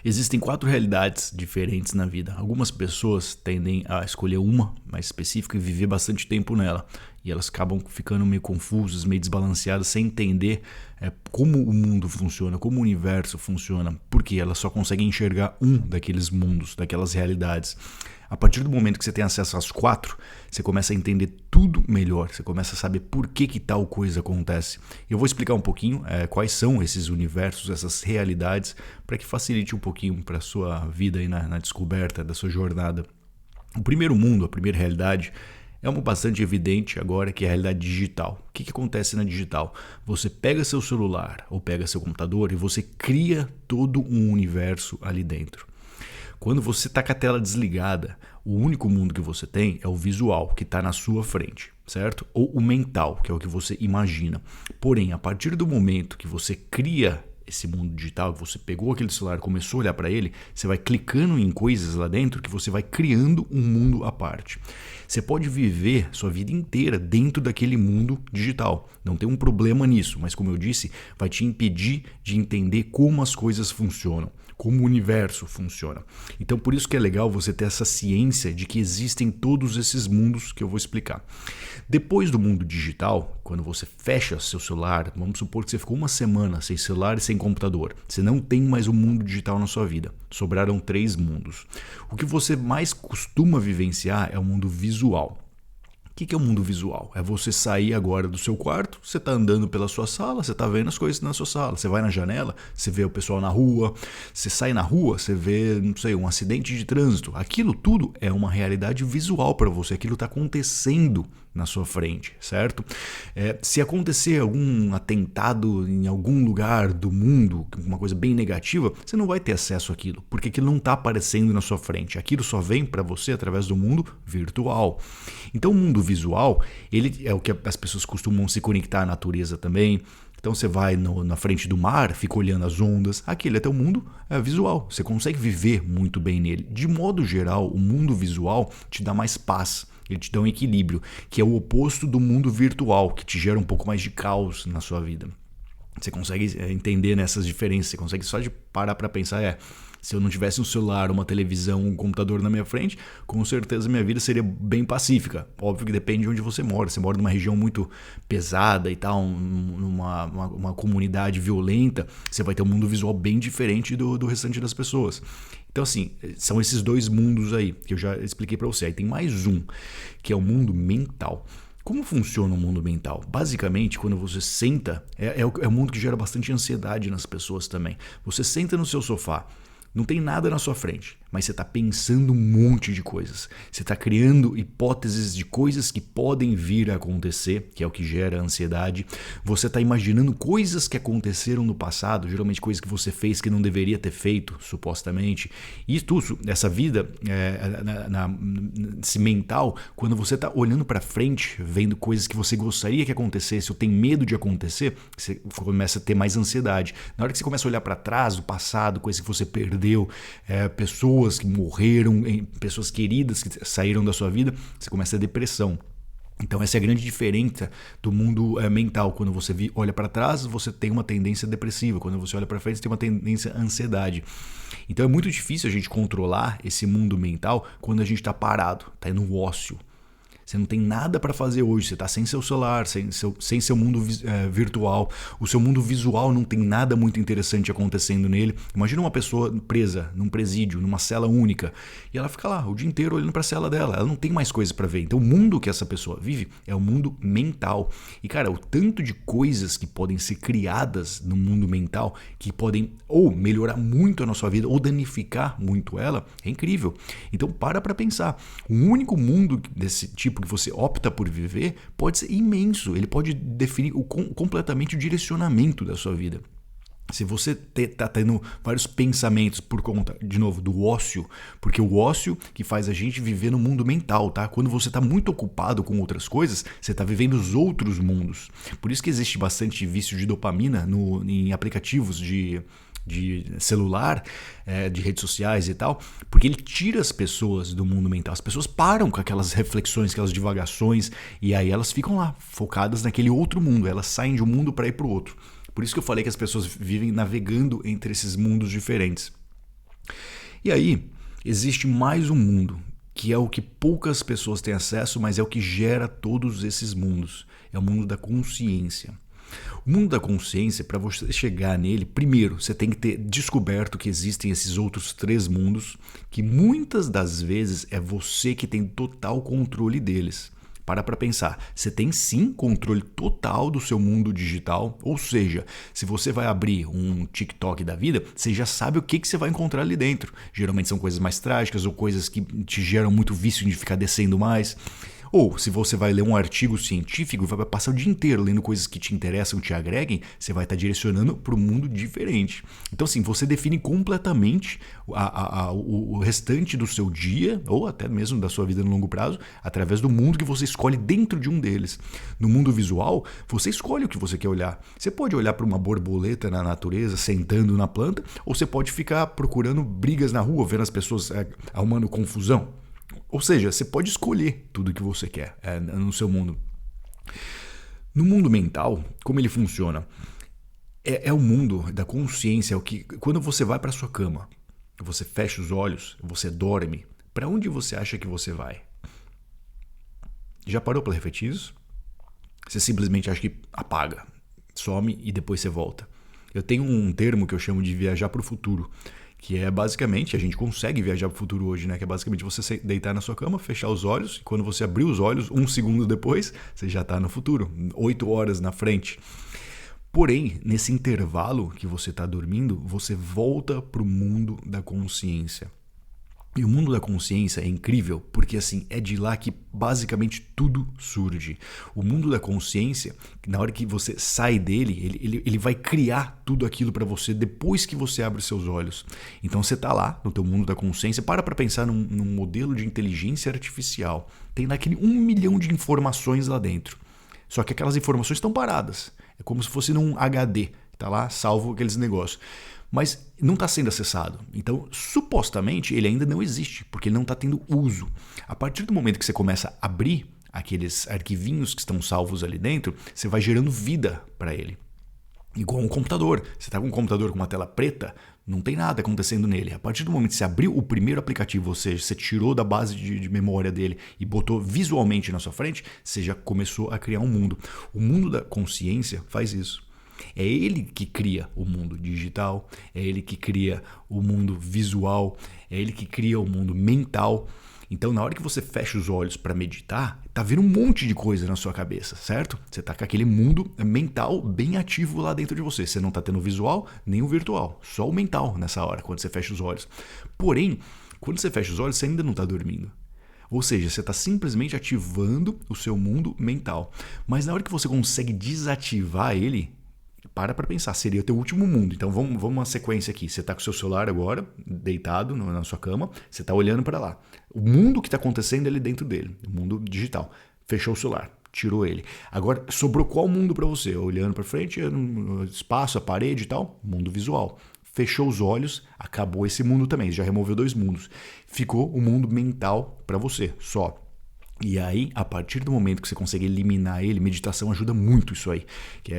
Existem quatro realidades diferentes na vida. Algumas pessoas tendem a escolher uma mais específica e viver bastante tempo nela. E elas acabam ficando meio confusas, meio desbalanceadas, sem entender como o mundo funciona, como o universo funciona. Porque elas só conseguem enxergar um daqueles mundos, daquelas realidades. A partir do momento que você tem acesso às quatro, você começa a entender tudo melhor, você começa a saber por que tal coisa acontece. Eu vou explicar um pouquinho quais são esses universos, essas realidades, para que facilite um pouquinho para a sua vida aí na descoberta da sua jornada. O primeiro mundo, a primeira realidade, é uma bastante evidente agora, que é a realidade digital. O que acontece na digital? Você pega seu celular ou pega seu computador e você cria todo um universo ali dentro. Quando você está com a tela desligada, o único mundo que você tem é o visual, que está na sua frente, certo? Ou o mental, que é o que você imagina. Porém, a partir do momento que você cria esse mundo digital, que você pegou aquele celular e começou a olhar para ele, você vai clicando em coisas lá dentro que você vai criando um mundo à parte. Você pode viver sua vida inteira dentro daquele mundo digital. Não tem um problema nisso, mas como eu disse, vai te impedir de entender como as coisas funcionam, como o universo funciona. Então por isso que é legal você ter essa ciência de que existem todos esses mundos que eu vou explicar. Depois do mundo digital, quando você fecha seu celular, vamos supor que você ficou uma semana sem celular e sem computador. Você não tem mais um mundo digital na sua vida. Sobraram 3 mundos. O que você mais costuma vivenciar é o mundo visual. O que é o mundo visual? É você sair agora do seu quarto, você está andando pela sua sala, você está vendo as coisas na sua sala. Você vai na janela, você vê o pessoal na rua, você sai na rua, você vê, não sei, um acidente de trânsito. Aquilo tudo é uma realidade visual para você, aquilo está acontecendo na sua frente, certo? Se acontecer algum atentado em algum lugar do mundo, uma coisa bem negativa, você não vai ter acesso àquilo, porque aquilo não está aparecendo na sua frente. Aquilo só vem para você através do mundo virtual. Então o mundo visual, ele é o que as pessoas costumam se conectar à natureza também. Então você vai na frente do mar, fica olhando as ondas. Aquele é teu mundo visual. Você consegue viver muito bem nele. De modo geral, o mundo visual te dá mais paz. Ele te dá um equilíbrio, que é o oposto do mundo virtual, que te gera um pouco mais de caos na sua vida. Você consegue entender nessas diferenças, você consegue só de parar para pensar, se eu não tivesse um celular, uma televisão, um computador na minha frente, com certeza minha vida seria bem pacífica. Óbvio que depende de onde você mora. Você mora numa região muito pesada e tal, numa comunidade violenta, você vai ter um mundo visual bem diferente do restante das pessoas. Então assim, são esses 2 mundos aí, que eu já expliquei para você. Aí tem mais um, que é o mundo mental. Como funciona o mundo mental? Basicamente, quando você senta, é um mundo que gera bastante ansiedade nas pessoas também. Você senta no seu sofá, não tem nada na sua frente, mas você está pensando um monte de coisas. Você está criando hipóteses de coisas que podem vir a acontecer, que é o que gera ansiedade. Você está imaginando coisas que aconteceram no passado, geralmente coisas que você fez que não deveria ter feito, supostamente. E tudo, essa vida, esse mental, quando você está olhando para frente, vendo coisas que você gostaria que acontecesse ou tem medo de acontecer, você começa a ter mais ansiedade. Na hora que você começa a olhar para trás, do passado, coisas que você perdeu, pessoas que morreram, pessoas queridas que saíram da sua vida, você começa a ter depressão. Então essa é a grande diferença do mundo mental. Quando você olha para trás, você tem uma tendência depressiva. Quando você olha para frente, você tem uma tendência à ansiedade. Então é muito difícil a gente controlar esse mundo mental quando a gente está parado, está no ócio. Você não tem nada para fazer hoje, você está sem seu celular, sem seu mundo virtual. O seu mundo visual não tem nada muito interessante acontecendo nele. Imagina uma pessoa presa num presídio, numa cela única, e ela fica lá o dia inteiro olhando para a cela dela. Ela não tem mais coisas para ver. Então o mundo que essa pessoa vive é o mundo mental. E cara, o tanto de coisas que podem ser criadas no mundo mental, que podem ou melhorar muito a nossa vida ou danificar muito ela, é incrível. Então para pensar. O único mundo desse tipo que você opta por viver pode ser imenso, ele pode definir completamente o direcionamento da sua vida. Se você está tendo vários pensamentos por conta, de novo, do ócio, porque o ócio que faz a gente viver no mundo mental, tá? Quando você está muito ocupado com outras coisas, você está vivendo os outros mundos. Por isso que existe bastante vício de dopamina em aplicativos de celular, de redes sociais e tal, porque ele tira as pessoas do mundo mental. As pessoas param com aquelas reflexões, aquelas divagações, e aí elas ficam lá, focadas naquele outro mundo. Elas saem de um mundo para ir para o outro. Por isso que eu falei que as pessoas vivem navegando entre esses mundos diferentes. E aí, existe mais um mundo, que é o que poucas pessoas têm acesso, mas é o que gera todos esses mundos. É o mundo da consciência. O mundo da consciência, para você chegar nele, primeiro você tem que ter descoberto que existem esses outros 3 mundos, que muitas das vezes é você que tem total controle deles. Para pensar, você tem sim controle total do seu mundo digital, ou seja, se você vai abrir um TikTok da vida, você já sabe o que você vai encontrar ali dentro. Geralmente são coisas mais trágicas ou coisas que te geram muito vício de ficar descendo mais. Ou se você vai ler um artigo científico, vai passar o dia inteiro lendo coisas que te interessam, te agreguem, você vai estar direcionando para um mundo diferente. Então assim, você define completamente o restante do seu dia, ou até mesmo da sua vida no longo prazo, através do mundo que você escolhe dentro de um deles. No mundo visual, você escolhe o que você quer olhar. Você pode olhar para uma borboleta na natureza, sentando na planta, ou você pode ficar procurando brigas na rua, vendo as pessoas arrumando confusão. Ou seja, você pode escolher tudo que você quer no seu mundo. No mundo mental, como ele funciona? É o mundo da consciência, é o que quando você vai para sua cama, você fecha os olhos, você dorme, para onde você acha que você vai? Já parou para refletir isso? Você simplesmente acha que apaga, some e depois você volta. Eu tenho um termo que eu chamo de viajar para o futuro, que é basicamente, a gente consegue viajar para o futuro hoje, né? Que é basicamente você deitar na sua cama, fechar os olhos, e quando você abrir os olhos, 1 segundo depois, você já está no futuro, 8 horas na frente. Porém, nesse intervalo que você está dormindo, você volta para o mundo da consciência. E o mundo da consciência é incrível porque assim é de lá que basicamente tudo surge. O mundo da consciência, na hora que você sai dele, ele vai criar tudo aquilo para você depois que você abre seus olhos. Então você está lá no teu mundo da consciência, para pensar num modelo de inteligência artificial. Tem naquele 1 milhão de informações lá dentro. Só que aquelas informações estão paradas. É como se fosse num HD. Está lá, salvo aqueles negócios. Mas não está sendo acessado. Então, supostamente, ele ainda não existe, porque ele não está tendo uso. A partir do momento que você começa a abrir aqueles arquivinhos que estão salvos ali dentro, você vai gerando vida para ele. Igual um computador. Você está com um computador com uma tela preta, não tem nada acontecendo nele. A partir do momento que você abriu o primeiro aplicativo, ou seja, você tirou da base de memória dele e botou visualmente na sua frente, você já começou a criar um mundo. O mundo da consciência faz isso. É ele que cria o mundo digital, é ele que cria o mundo visual, é ele que cria o mundo mental. Então, na hora que você fecha os olhos para meditar, tá vindo um monte de coisa na sua cabeça, certo? Você tá com aquele mundo mental bem ativo lá dentro de você. Você não tá tendo o visual nem o virtual, só o mental nessa hora, quando você fecha os olhos. Porém, quando você fecha os olhos, você ainda não tá dormindo. Ou seja, você está simplesmente ativando o seu mundo mental. Mas na hora que você consegue desativar ele, para pensar, seria o teu último mundo. Então vamos uma sequência aqui. Você está com o seu celular agora, deitado na sua cama, você está olhando para lá. O mundo que está acontecendo é ali dentro dele, o mundo digital. Fechou o celular, tirou ele. Agora, sobrou qual mundo para você? Olhando para frente, no espaço, a parede e tal, mundo visual. Fechou os olhos, acabou esse mundo também, já removeu 2 mundos. Ficou o mundo mental para você, só. E aí, a partir do momento que você consegue eliminar ele, meditação ajuda muito isso aí. Que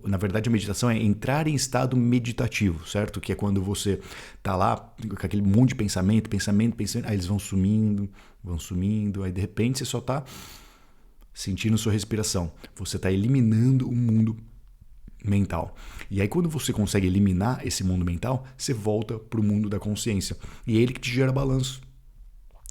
na verdade, a meditação é entrar em estado meditativo, certo? Que é quando você tá lá com aquele monte de pensamento, aí eles vão sumindo, aí de repente você só tá sentindo sua respiração. Você tá eliminando o mundo mental. E aí quando você consegue eliminar esse mundo mental, você volta pro mundo da consciência. E é ele que te gera balanço.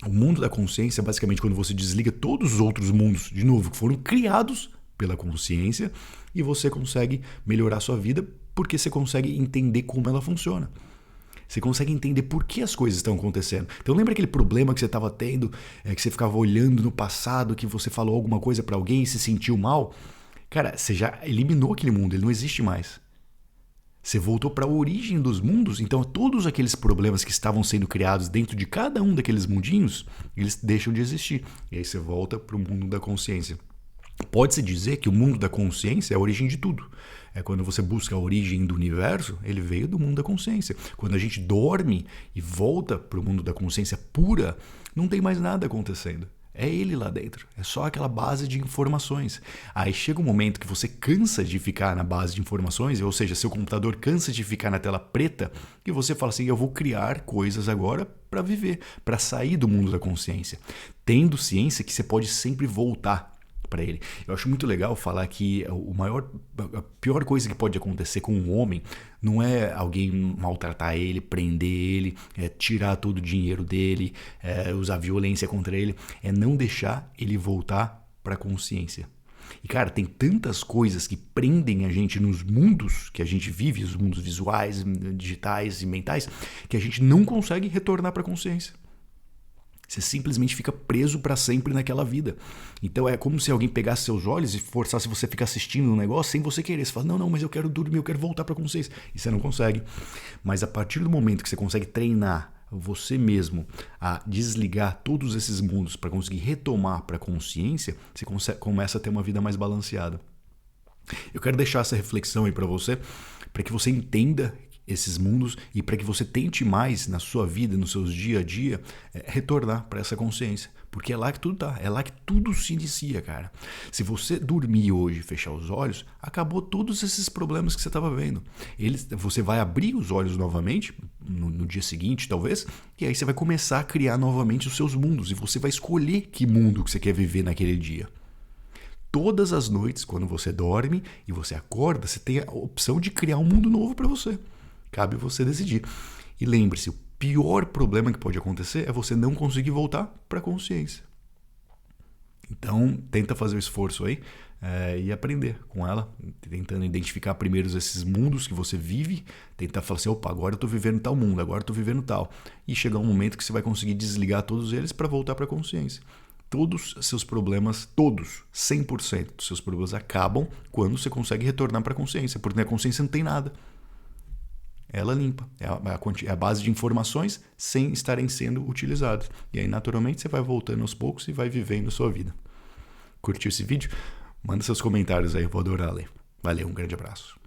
O mundo da consciência é basicamente quando você desliga todos os outros mundos, de novo, que foram criados pela consciência, e você consegue melhorar a sua vida porque você consegue entender como ela funciona. Você consegue entender por que as coisas estão acontecendo. Então lembra aquele problema que você estava tendo, que você ficava olhando no passado, que você falou alguma coisa para alguém e se sentiu mal? Cara, você já eliminou aquele mundo, ele não existe mais. Você voltou para a origem dos mundos, então todos aqueles problemas que estavam sendo criados dentro de cada um daqueles mundinhos, eles deixam de existir. E aí você volta para o mundo da consciência. Pode-se dizer que o mundo da consciência é a origem de tudo. É quando você busca a origem do universo, ele veio do mundo da consciência. Quando a gente dorme e volta para o mundo da consciência pura, não tem mais nada acontecendo. É ele lá dentro. É só aquela base de informações. Aí chega um momento que você cansa de ficar na base de informações, ou seja, seu computador cansa de ficar na tela preta, e você fala assim: eu vou criar coisas agora para viver, para sair do mundo da consciência. Tendo ciência que você pode sempre voltar para ele. Eu acho muito legal falar que a pior coisa que pode acontecer com um homem não é alguém maltratar ele, prender ele, tirar todo o dinheiro dele, usar violência contra ele, é não deixar ele voltar para a consciência. E cara, tem tantas coisas que prendem a gente nos mundos que a gente vive, os mundos visuais, digitais e mentais, que a gente não consegue retornar para a consciência. Você simplesmente fica preso para sempre naquela vida. Então é como se alguém pegasse seus olhos e forçasse você a ficar assistindo um negócio sem você querer. Você fala: não, mas eu quero dormir, eu quero voltar para a consciência. E você não consegue. Mas a partir do momento que você consegue treinar você mesmo a desligar todos esses mundos para conseguir retomar para a consciência, você começa a ter uma vida mais balanceada. Eu quero deixar essa reflexão aí para você que você entenda esses mundos e para que você tente mais na sua vida, nos seus dia a dia, retornar para essa consciência. Porque é lá que tudo tá, é lá que tudo se inicia, cara. Se você dormir hoje e fechar os olhos, acabou todos esses problemas que você estava vendo. Você vai abrir os olhos novamente, no dia seguinte talvez, e aí você vai começar a criar novamente os seus mundos. E você vai escolher que mundo que você quer viver naquele dia. Todas as noites, quando você dorme e você acorda, você tem a opção de criar um mundo novo para você. Cabe você decidir. E lembre-se, o pior problema que pode acontecer é você não conseguir voltar para a consciência. Então, tenta fazer o esforço aí e aprender com ela, tentando identificar primeiro esses mundos que você vive, tentar falar assim: opa, agora eu estou vivendo tal mundo, agora eu estou vivendo tal. E chegar um momento que você vai conseguir desligar todos eles para voltar para a consciência. Todos os seus problemas, 100% dos seus problemas acabam quando você consegue retornar para a consciência, porque na consciência não tem nada. Ela limpa, é a base de informações sem estarem sendo utilizadas. E aí, naturalmente, você vai voltando aos poucos e vai vivendo a sua vida. Curtiu esse vídeo? Manda seus comentários aí, eu vou adorar ler. Valeu, um grande abraço.